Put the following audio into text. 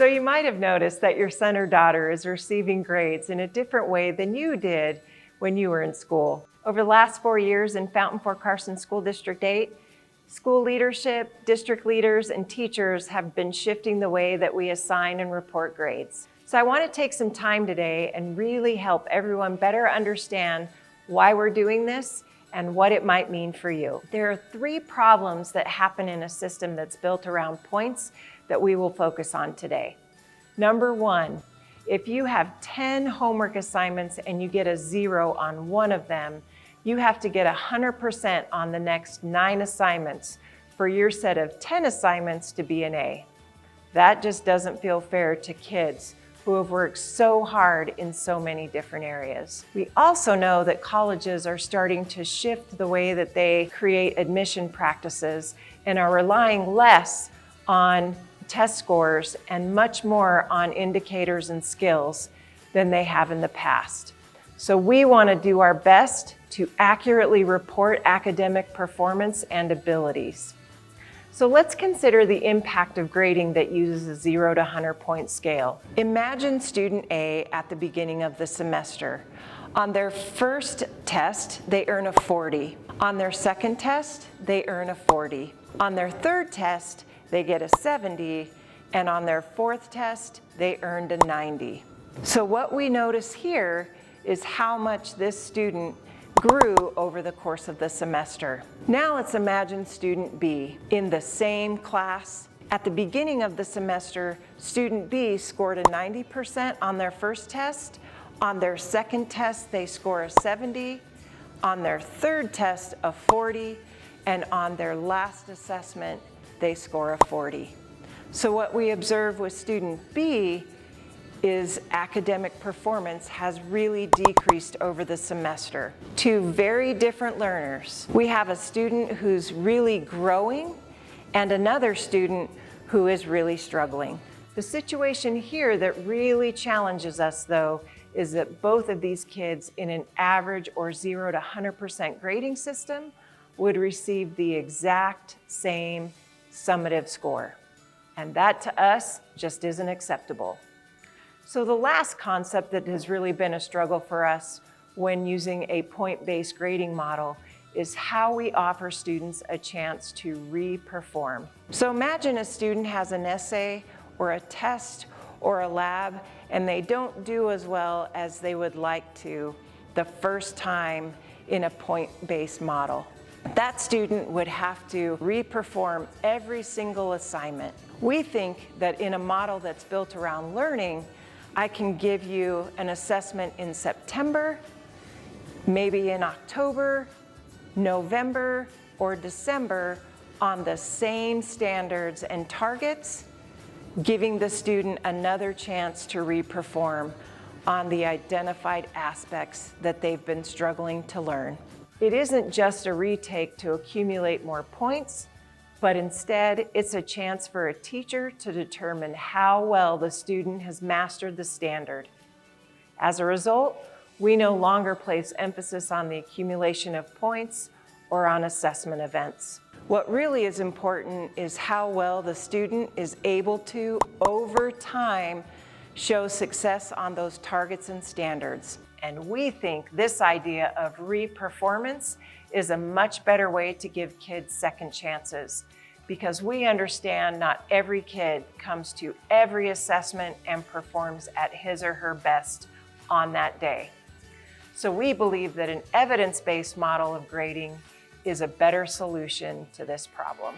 So you might have noticed that your son or daughter is receiving grades in a different way than you did when you were in school. Over the last 4 years in Fountain Fort Carson School District 8, school leadership, district leaders, and teachers have been shifting the way that we assign and report grades. So I want to take some time today and really help everyone better understand why we're doing this and what it might mean for you. There are 3 problems that happen in a system that's built around points that we will focus on today. Number 1, if you have 10 homework assignments and you get a 0 on one of them, you have to get 100% on the next 9 assignments for your set of 10 assignments to be an A. That just doesn't feel fair to kids who have worked so hard in so many different areas. We also know that colleges are starting to shift the way that they create admission practices and are relying less on test scores and much more on indicators and skills than they have in the past. So we want to do our best to accurately report academic performance and abilities. So let's consider the impact of grading that uses a 0 to 100 point scale. Imagine student A at the beginning of the semester. On their first test, they earn a 40. On their second test, they earn a 40. On their third test, they get a 70, and on their fourth test, they earned a 90. So what we notice here is how much this student grew over the course of the semester. Now let's imagine student B in the same class. At the beginning of the semester, student B scored a 90% on their first test. On their second test, they score a 70. On their third test, a 40. And on their last assessment, they score a 40. So what we observe with student B is academic performance has really decreased over the semester. 2 very different learners. We have a student who's really growing and another student who is really struggling. The situation here that really challenges us, though, is that both of these kids in an average or 0 to 100% grading system would receive the exact same summative score. And that to us just isn't acceptable. So the last concept that has really been a struggle for us when using a point-based grading model is how we offer students a chance to re-perform. So imagine a student has an essay or a test or a lab and they don't do as well as they would like to the first time in a point-based model. That student would have to re-perform every single assignment. We think that in a model that's built around learning, I can give you an assessment in September, maybe in October, November, or December on the same standards and targets, giving the student another chance to re-perform on the identified aspects that they've been struggling to learn. It isn't just a retake to accumulate more points, but instead it's a chance for a teacher to determine how well the student has mastered the standard. As a result, we no longer place emphasis on the accumulation of points or on assessment events. What really is important is how well the student is able to, over time, show success on those targets and standards. And we think this idea of re-performance is a much better way to give kids second chances, because we understand not every kid comes to every assessment and performs at his or her best on that day. So we believe that an evidence-based model of grading is a better solution to this problem.